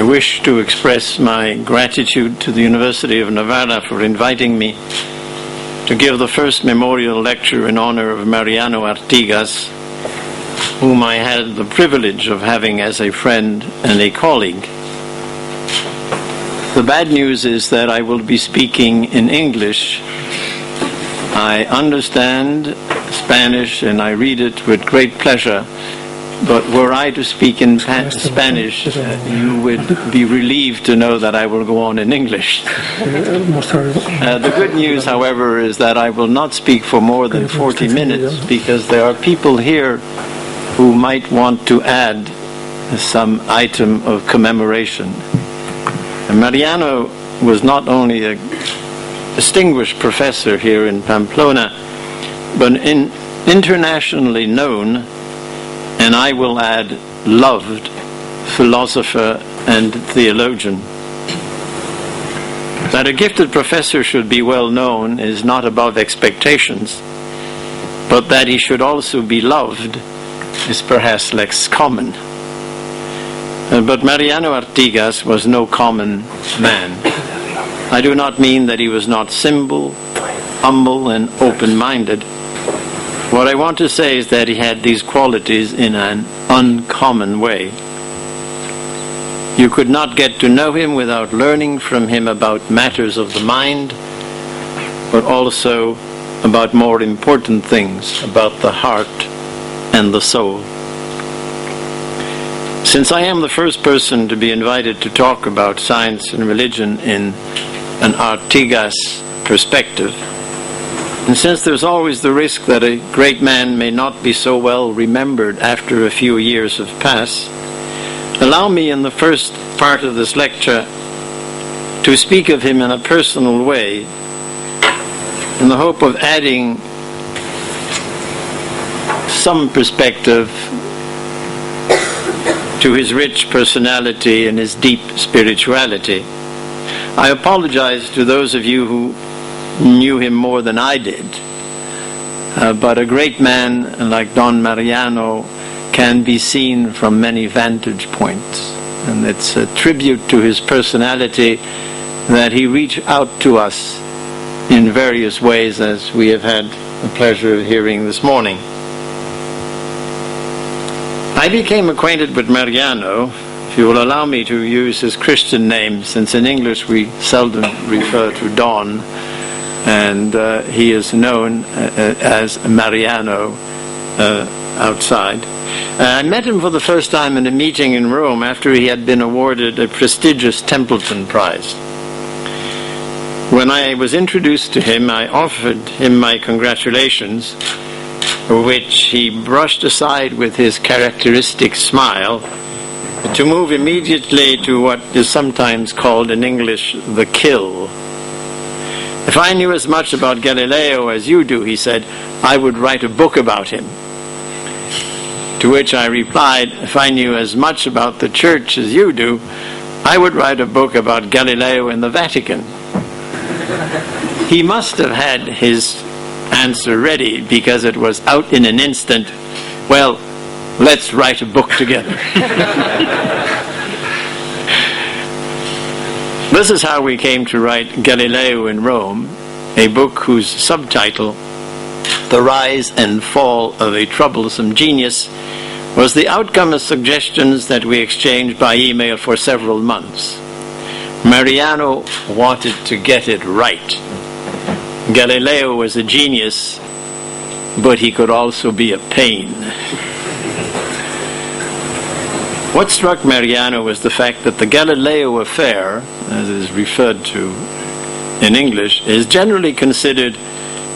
I wish to express my gratitude to the University of Navarra for inviting me to give the first memorial lecture in honor of Mariano Artigas, whom I had the privilege of having as a friend and a colleague. The bad news is that I will be speaking in English. I understand Spanish and I read it with great pleasure, but were I to speak in Spanish, you would be relieved to know that I will go on in English. The good news, however, is that I will not speak for more than 40 minutes because there are people here who might want to add some item of commemoration. Mariano was not only a distinguished professor here in Pamplona, but internationally known, and I will add, loved philosopher and theologian. That a gifted professor should be well known is not above expectations, but that he should also be loved is perhaps less common. But Mariano Artigas was no common man. I do not mean that he was not simple, humble, and open-minded. What I want to say is that he had these qualities in an uncommon way. You could not get to know him without learning from him about matters of the mind, but also about more important things, about the heart and the soul. Since I am the first person to be invited to talk about science and religion in an Artigas perspective, and since there's always the risk that a great man may not be so well remembered after a few years have passed, allow me in the first part of this lecture to speak of him in a personal way in the hope of adding some perspective to his rich personality and his deep spirituality. I apologize to those of you who knew him more than I did, but a great man like Don Mariano can be seen from many vantage points, and it's a tribute to his personality that he reached out to us in various ways, as we have had the pleasure of hearing this morning. I became acquainted with Mariano, if you will allow me to use his Christian name, since in English we seldom refer to Don, and he is known as Mariano outside. I met him for the first time in a meeting in Rome after he had been awarded a prestigious Templeton Prize. When I was introduced to him, I offered him my congratulations, which he brushed aside with his characteristic smile, to move immediately to what is sometimes called in English the kill. If I knew as much about Galileo as you do, he said, I would write a book about him. To which I replied, if I knew as much about the Church as you do, I would write a book about Galileo in the Vatican. He must have had his answer ready, because it was out in an instant, well, let's write a book together. This is how we came to write Galileo in Rome, a book whose subtitle, The Rise and Fall of a Troublesome Genius, was the outcome of suggestions that we exchanged by email for several months. Mariano wanted to get it right. Galileo was a genius, but he could also be a pain. What struck Mariano was the fact that the Galileo affair, as is referred to in English, is generally considered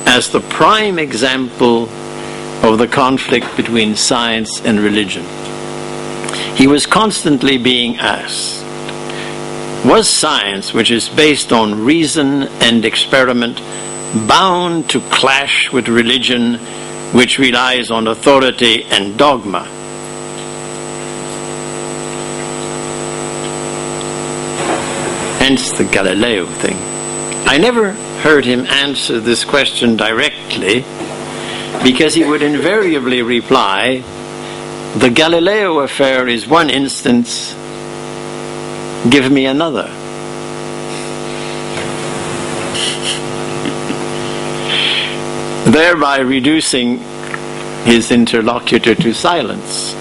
as the prime example of the conflict between science and religion. He was constantly being asked, was science, which is based on reason and experiment, bound to clash with religion, which relies on authority and dogma? Hence the Galileo thing. I never heard him answer this question directly, because he would invariably reply, the Galileo affair is one instance, Give me another. Thereby reducing his interlocutor to silence.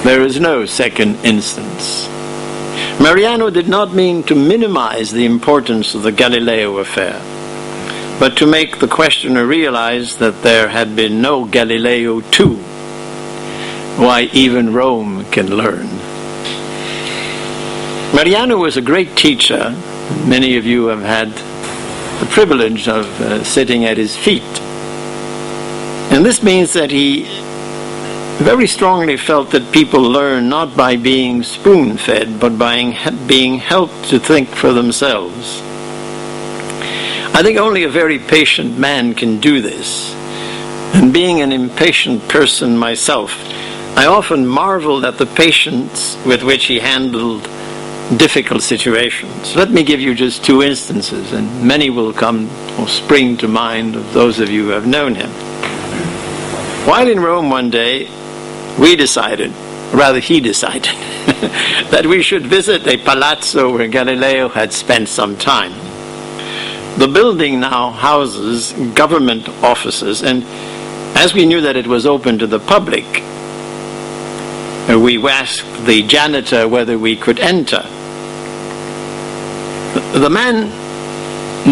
There is no second instance. Mariano did not mean to minimize the importance of the Galileo affair, but to make the questioner realize that there had been no Galileo too. Why, even Rome can learn. Mariano was a great teacher. Many of you have had the privilege of sitting at his feet. And this means that he very strongly felt that people learn not by being spoon-fed, but by being helped to think for themselves. I think only a very patient man can do this. And being an impatient person myself, I often marveled at the patience with which he handled difficult situations. Let me give you just two instances, and many will come or spring to mind of those of you who have known him. While in Rome one day, he decided, that we should visit a palazzo where Galileo had spent some time. The building now houses government offices, and as we knew that it was open to the public, we asked the janitor whether we could enter. The man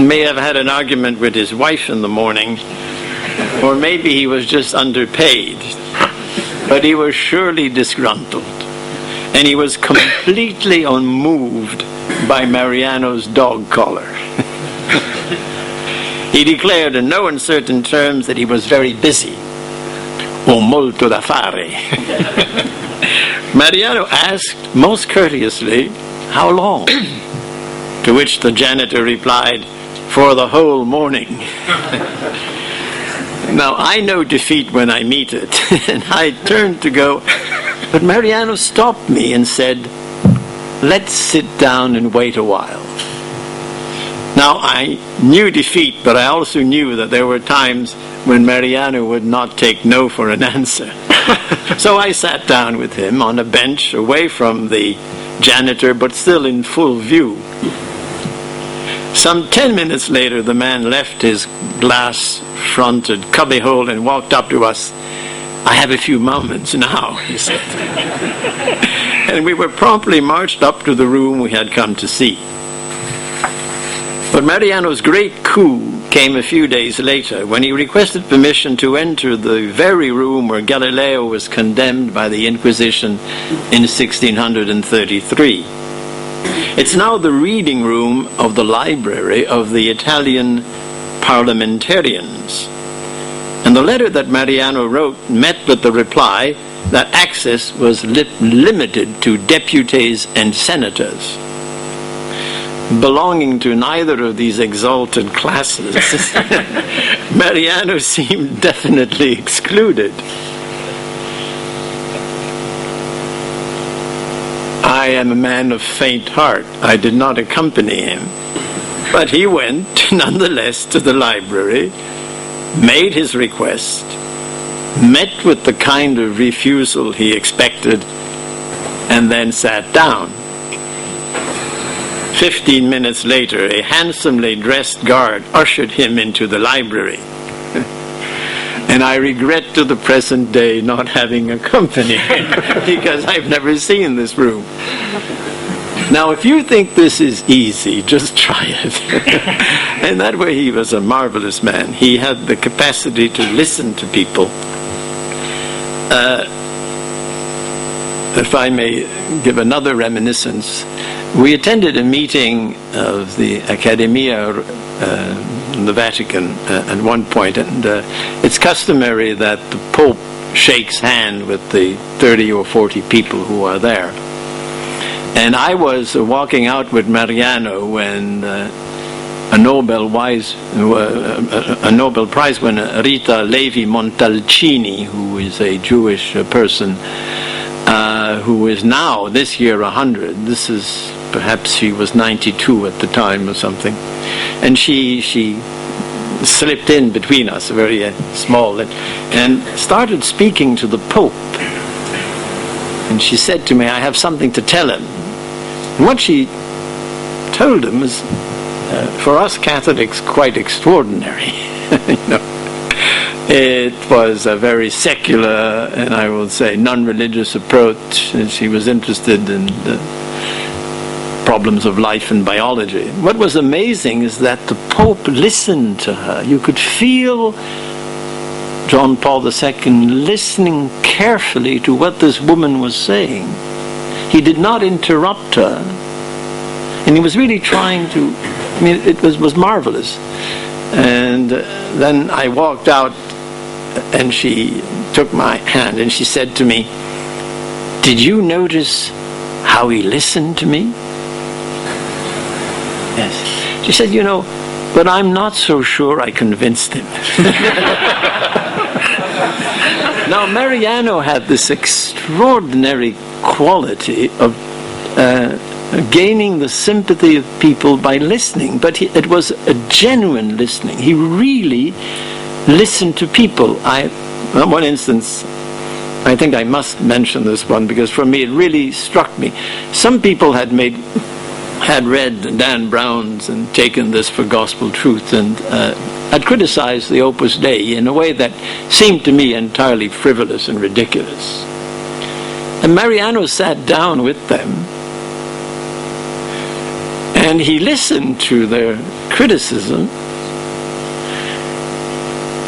may have had an argument with his wife in the morning, or maybe he was just underpaid, but he was surely disgruntled, and he was completely unmoved by Mariano's dog collar. He declared in no uncertain terms that he was very busy, o molto da fare. Mariano asked most courteously, how long? To which the janitor replied, for the whole morning. Now, I know defeat when I meet it, and I turned to go, but Mariano stopped me and said, let's sit down and wait a while. Now, I knew defeat, but I also knew that there were times when Mariano would not take no for an answer. So I sat down with him on a bench away from the janitor, but still in full view. Some 10 minutes later, the man left his glass-fronted cubbyhole and walked up to us. I have a few moments now, he said. And we were promptly marched up to the room we had come to see. But Mariano's great coup came a few days later when he requested permission to enter the very room where Galileo was condemned by the Inquisition in 1633. It's now the reading room of the library of the Italian parliamentarians. And the letter that Mariano wrote met with the reply that access was limited to deputies and senators. Belonging to neither of these exalted classes, Mariano seemed definitely excluded. I am a man of faint heart. I did not accompany him. But he went, nonetheless, to the library, made his request, met with the kind of refusal he expected, and then sat down. 15 minutes later, a handsomely dressed guard ushered him into the library. And I regret to the present day not having accompanied him because I've never seen this room. Now, if you think this is easy, just try it. And that way he was a marvelous man. He had the capacity to listen to people. If I may give another reminiscence, we attended a meeting of the Accademia in the Vatican at one point, and it's customary that the Pope shakes hand with the 30 or 40 people who are there. And I was walking out with Mariano when a Nobel Prize winner, Rita Levi Montalcini, who is a Jewish person, who is now, this year, 100. This is, perhaps she was 92 at the time or something. And she slipped in between us, very small, and started speaking to the Pope. And she said to me, I have something to tell him. What she told him was, for us Catholics, quite extraordinary. It was a very secular and I will say non-religious approach, and she was interested in the problems of life and biology. What was amazing is that the Pope listened to her. You could feel John Paul II listening carefully to what this woman was saying. He did not interrupt her, and he was really trying to, it was marvelous. And then I walked out, and she took my hand, and she said to me, "Did you notice how he listened to me?" Yes. She said, "But I'm not so sure I convinced him." Now, Mariano had this extraordinary quality of gaining the sympathy of people by listening, but it was a genuine listening. He really listened to people. One instance, I think I must mention this one because for me it really struck me. Some people had read Dan Brown's and taken this for gospel truth and had criticized the Opus Dei in a way that seemed to me entirely frivolous and ridiculous. And Mariano sat down with them and he listened to their criticism.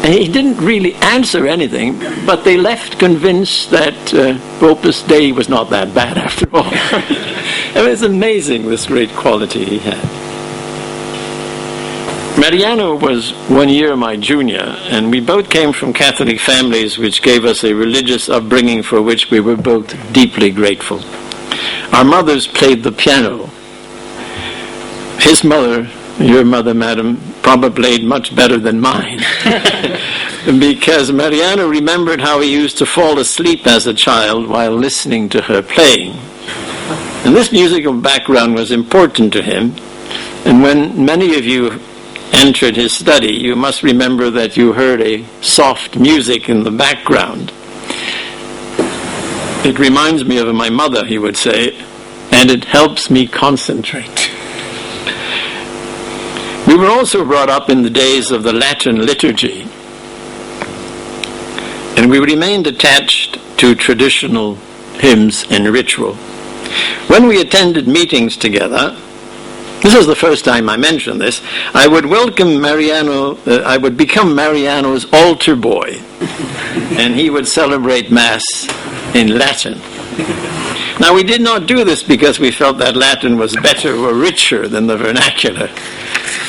And he didn't really answer anything, but they left convinced that Opus Dei was not that bad after all. It was amazing, this great quality he had. Mariano was 1 year my junior, and we both came from Catholic families which gave us a religious upbringing for which we were both deeply grateful. Our mothers played the piano. His mother, your mother, madam, probably played much better than mine. Because Mariano remembered how he used to fall asleep as a child while listening to her playing. And this musical background was important to him. And when many of you entered his study, you must remember that you heard a soft music in the background. "It reminds me of my mother," he would say, "and it helps me concentrate." We were also brought up in the days of the Latin liturgy, and we remained attached to traditional hymns and ritual. When we attended meetings together, this was the first time I mentioned this, I would welcome Mariano, I would become Mariano's altar boy, and he would celebrate Mass in Latin. Now, we did not do this because we felt that Latin was better or richer than the vernacular,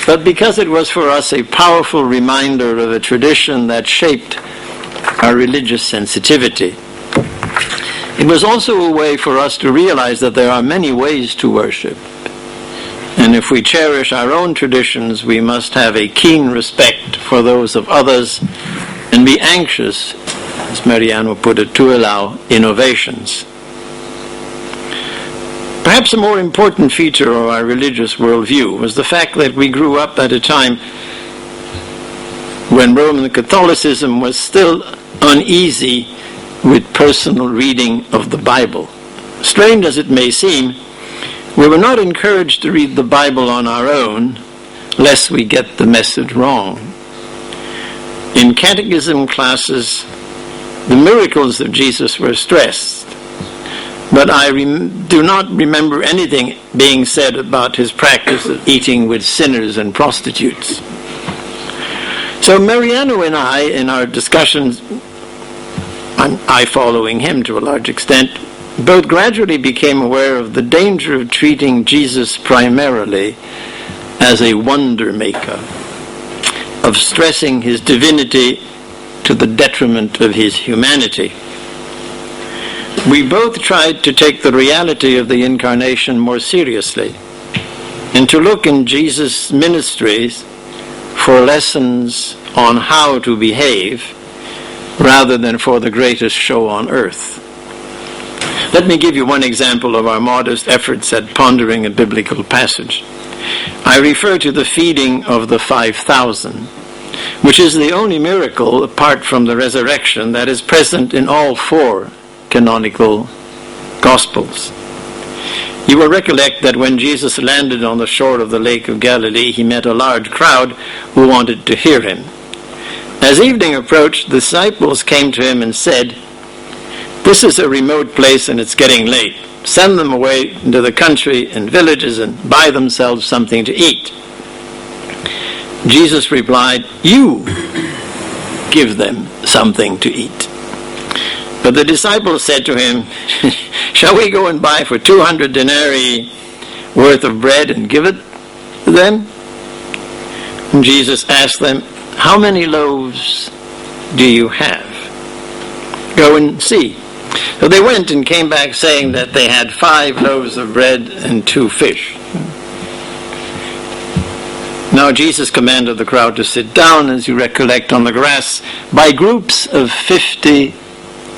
but because it was for us a powerful reminder of a tradition that shaped our religious sensitivity. It was also a way for us to realize that there are many ways to worship. And if we cherish our own traditions, we must have a keen respect for those of others and be anxious, as Mariano put it, to allow innovations. Perhaps a more important feature of our religious worldview was the fact that we grew up at a time when Roman Catholicism was still uneasy with personal reading of the Bible. Strange as it may seem, we were not encouraged to read the Bible on our own, lest we get the message wrong. In catechism classes, the miracles of Jesus were stressed, but I do not remember anything being said about his practice of eating with sinners and prostitutes. So Mariano and I, in our discussions, I following him to a large extent, both gradually became aware of the danger of treating Jesus primarily as a wonder maker, of stressing his divinity to the detriment of his humanity. We both tried to take the reality of the Incarnation more seriously and to look in Jesus' ministries for lessons on how to behave rather than for the greatest show on earth. Let me give you one example of our modest efforts at pondering a biblical passage. I refer to the feeding of the 5,000, which is the only miracle apart from the resurrection that is present in all 4 canonical Gospels. You will recollect that when Jesus landed on the shore of the Lake of Galilee, he met a large crowd who wanted to hear him. As evening approached, the disciples came to him and said, "This is a remote place and it's getting late. Send them away into the country and villages and buy themselves something to eat." Jesus replied, "You give them something to eat." But the disciples said to him, "Shall we go and buy for 200 denarii worth of bread and give it to them?" And Jesus asked them, "How many loaves do you have? Go and see." So they went and came back saying that they had 5 loaves of bread and 2 fish. Now Jesus commanded the crowd to sit down, as you recollect, on the grass by groups of 50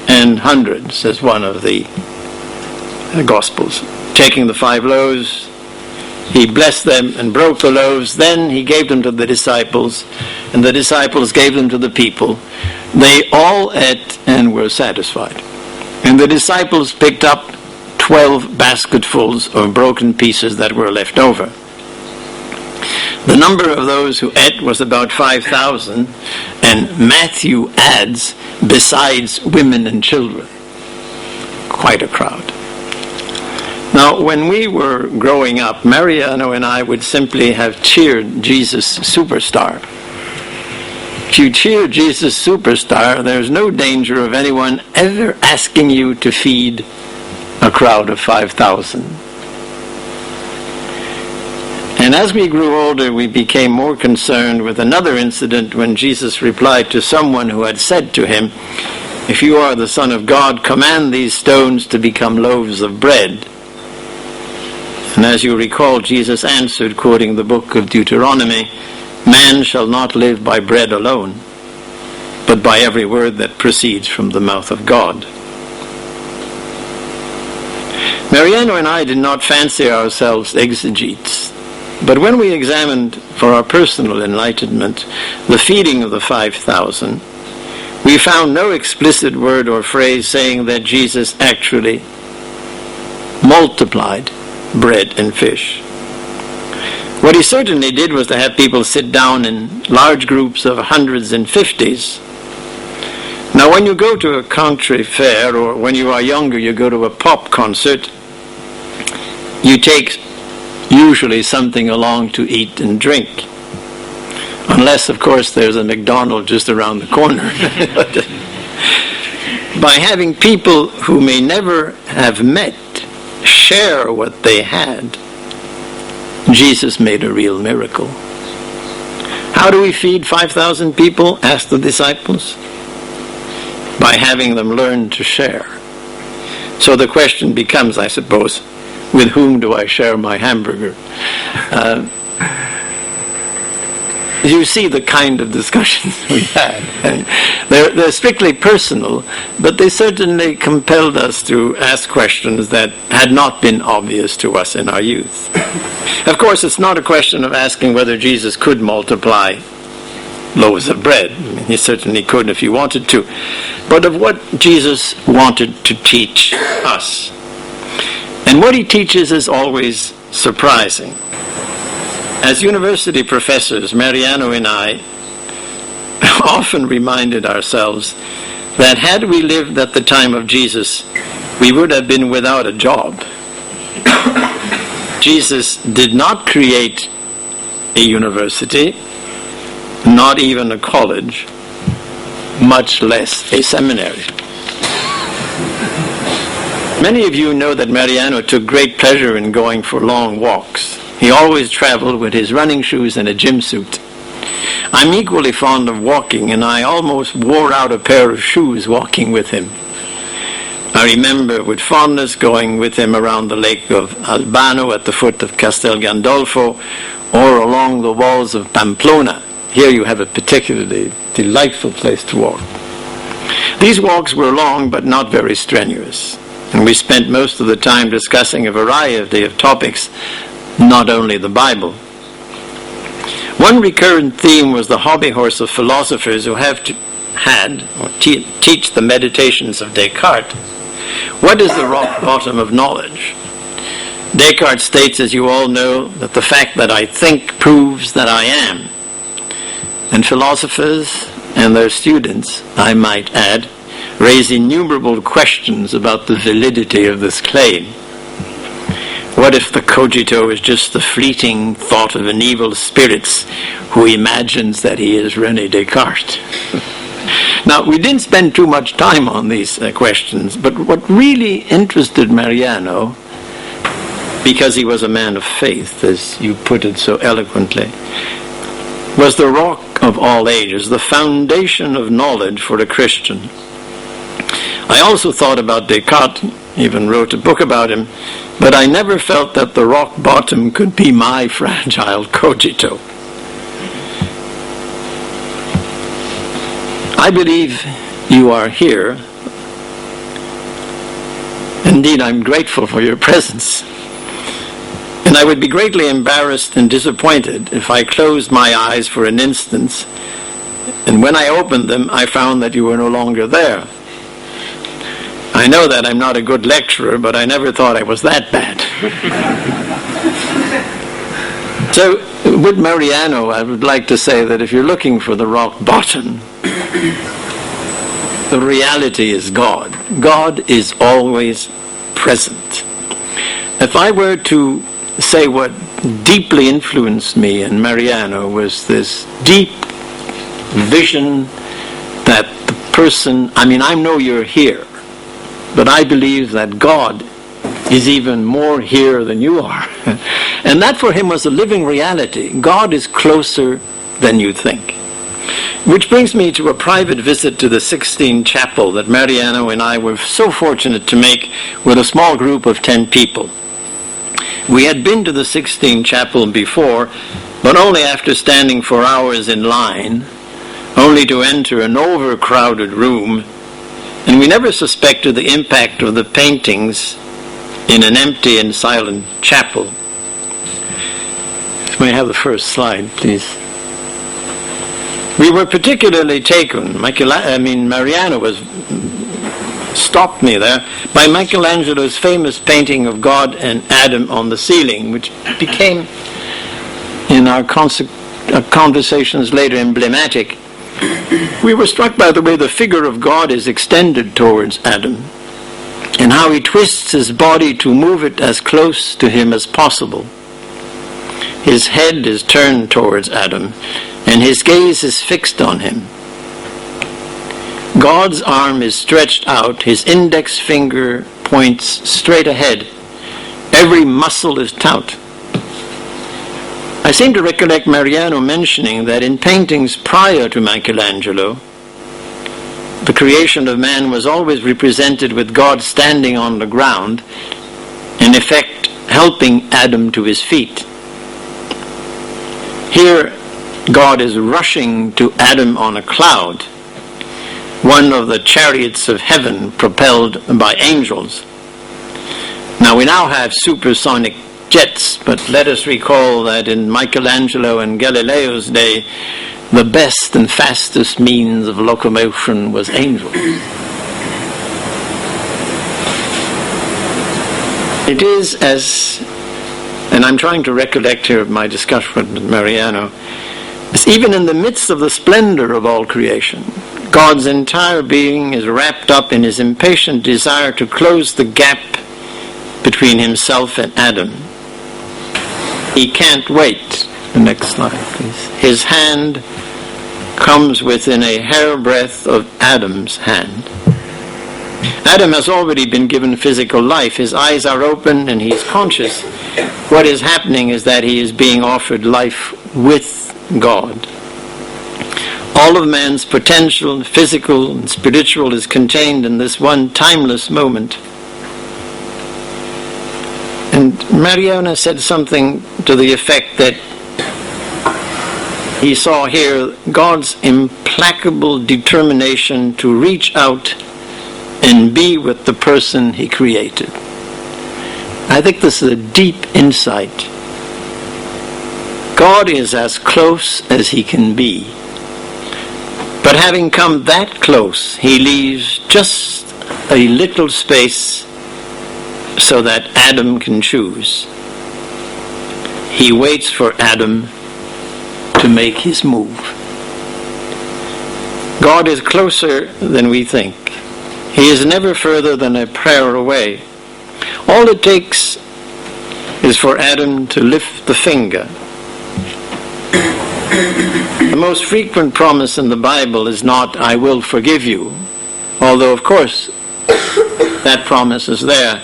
and hundreds, says one of the Gospels. Taking the 5 loaves, he blessed them and broke the loaves. Then he gave them to the disciples, and the disciples gave them to the people. They all ate and were satisfied. And the disciples picked up 12 basketfuls of broken pieces that were left over. The number of those who ate was about 5,000, and Matthew adds, besides women and children. Quite a crowd. Now, when we were growing up, Mariano and I would simply have cheered Jesus Superstar. If you cheer Jesus Superstar, there's no danger of anyone ever asking you to feed a crowd of 5,000. And as we grew older, we became more concerned with another incident when Jesus replied to someone who had said to him, "If you are the Son of God, command these stones to become loaves of bread." And as you recall, Jesus answered, quoting the book of Deuteronomy, "Man shall not live by bread alone, but by every word that proceeds from the mouth of God." Mariano and I did not fancy ourselves exegetes. But when we examined for our personal enlightenment the feeding of the 5,000, we found no explicit word or phrase saying that Jesus actually multiplied bread and fish. What he certainly did was to have people sit down in large groups of hundreds and fifties. Now, when you go to a country fair, or when you are younger, you go to a pop concert, you take usually something along to eat and drink. Unless, of course, there's a McDonald's just around the corner. By having people who may never have met share what they had, Jesus made a real miracle. How do we feed 5,000 people? Asked the disciples. By having them learn to share. So the question becomes, I suppose, with whom do I share my hamburger? You see the kind of discussions we had. They're strictly personal, but they certainly compelled us to ask questions that had not been obvious to us in our youth. Of course, it's not a question of asking whether Jesus could multiply loaves of bread. I mean, he certainly could if he wanted to. But of what Jesus wanted to teach us. And what he teaches is always surprising. As university professors, Mariano and I often reminded ourselves that had we lived at the time of Jesus, we would have been without a job. Jesus did not create a university, not even a college, much less a seminary. Many of you know that Mariano took great pleasure in going for long walks. He always traveled with his running shoes and a gym suit. I'm equally fond of walking, and I almost wore out a pair of shoes walking with him. I remember with fondness going with him around the lake of Albano at the foot of Castel Gandolfo, or along the walls of Pamplona. Here you have a particularly delightful place to walk. These walks were long but not very strenuous, and we spent most of the time discussing a variety of topics, not only the Bible. One recurrent theme was the hobby horse of philosophers who teach the meditations of Descartes. What is the rock bottom of knowledge? Descartes states, as you all know, that the fact that I think proves that I am. And philosophers and their students, I might add, raise innumerable questions about the validity of this claim. What if the cogito is just the fleeting thought of an evil spirit who imagines that he is René Descartes? Now, we didn't spend too much time on these questions, but what really interested Mariano, because he was a man of faith, as you put it so eloquently, was the rock of all ages, the foundation of knowledge for a Christian. I also thought about Descartes, even wrote a book about him, but I never felt that the rock bottom could be my fragile cogito. I believe you are here. Indeed, I'm grateful for your presence. And I would be greatly embarrassed and disappointed if I closed my eyes for an instant, and when I opened them, I found that you were no longer there. I know that I'm not a good lecturer, but I never thought I was that bad. So, with Mariano, I would like to say that if you're looking for the rock bottom, the reality is God. God is always present. If I were to say what deeply influenced me in Mariano was this deep vision that the person, I know you're here, but I believe that God is even more here than you are. And that for him was a living reality. God is closer than you think. Which brings me to a private visit to the Sixtine Chapel that Mariano and I were so fortunate to make with a small group of 10 people. We had been to the Sixtine Chapel before, but only after standing for hours in line, only to enter an overcrowded room, and we never suspected the impact of the paintings in an empty and silent chapel. May I have the first slide, please? We were particularly taken, Mariano stopped me there, by Michelangelo's famous painting of God and Adam on the ceiling, which became, in our conversations later, emblematic. We were struck by the way the figure of God is extended towards Adam, and how he twists his body to move it as close to him as possible. His head is turned towards Adam, and his gaze is fixed on him. God's arm is stretched out, his index finger points straight ahead. Every muscle is taut. I seem to recollect Mariano mentioning that in paintings prior to Michelangelo, the creation of man was always represented with God standing on the ground, in effect helping Adam to his feet. Here, God is rushing to Adam on a cloud, one of the chariots of heaven propelled by angels. Now we now have supersonic jets, but let us recall that in Michelangelo and Galileo's day, the best and fastest means of locomotion was angels. It is as, and I'm trying to recollect here my discussion with Mariano, as even in the midst of the splendor of all creation, God's entire being is wrapped up in his impatient desire to close the gap between himself and Adam. He can't wait. The next slide, please. His hand comes within a hairbreadth of Adam's hand. Adam has already been given physical life. His eyes are open and he's conscious. What is happening is that he is being offered life with God. All of man's potential, physical and spiritual, is contained in this one timeless moment. And Mariano said something to the effect that he saw here God's implacable determination to reach out and be with the person he created. I think this is a deep insight. God is as close as he can be. But having come that close, he leaves just a little space so that Adam can choose. He waits for Adam to make his move. God is closer than we think. He is never further than a prayer away. All it takes is for Adam to lift the finger. The most frequent promise in the Bible is not, "I will forgive you," although of course that promise is there.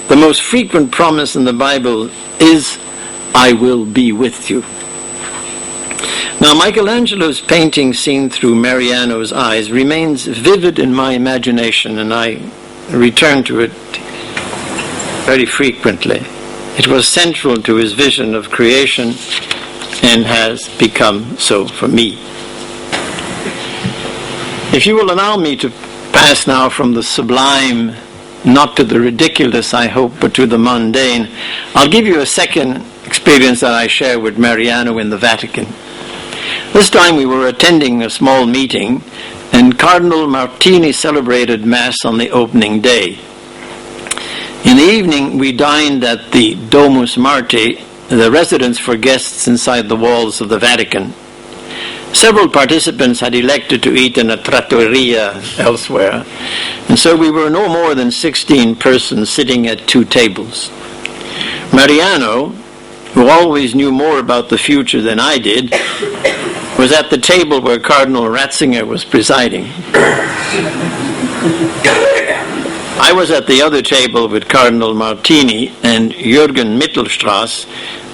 The most frequent promise in the Bible is, "I will be with you." Now, Michelangelo's painting seen through Mariano's eyes remains vivid in my imagination, and I return to it very frequently. It was central to his vision of creation and has become so for me. If you will allow me to pass now from the sublime, not to the ridiculous, I hope, but to the mundane, I'll give you a second experience that I share with Mariano in the Vatican. This time we were attending a small meeting, and Cardinal Martini celebrated Mass on the opening day. In the evening, we dined at the Domus Marti, the residence for guests inside the walls of the Vatican. Several participants had elected to eat in a trattoria elsewhere, and so we were no more than 16 persons sitting at 2 tables. Mariano, who always knew more about the future than I did, was at the table where Cardinal Ratzinger was presiding. I was at the other table with Cardinal Martini and Jürgen Mittelstrass,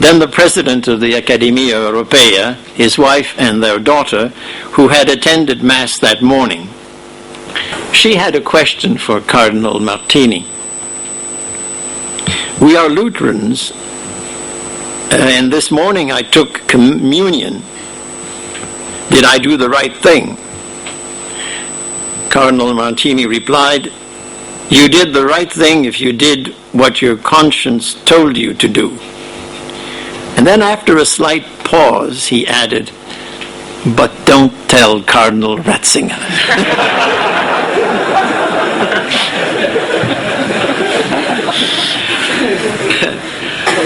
then the president of the Accademia Europea, his wife and their daughter, who had attended Mass that morning. She had a question for Cardinal Martini. "We are Lutherans, and this morning I took communion. Did I do the right thing?" Cardinal Martini replied, "You did the right thing if you did what your conscience told you to do." And then after a slight pause, he added, "But don't tell Cardinal Ratzinger."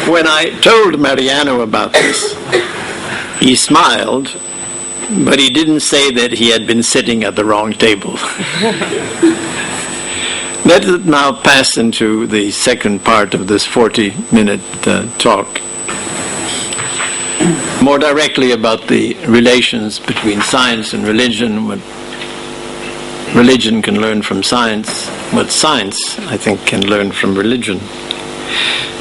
When I told Mariano about this, he smiled, but he didn't say that he had been sitting at the wrong table. Let us now pass into the second part of this 40-minute talk. More directly about the relations between science and religion, what religion can learn from science, what science, I think, can learn from religion.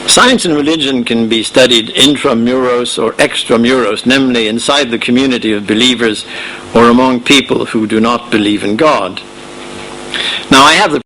Science and religion can be studied intramuros or extramuros, namely inside the community of believers or among people who do not believe in God. Now, I have the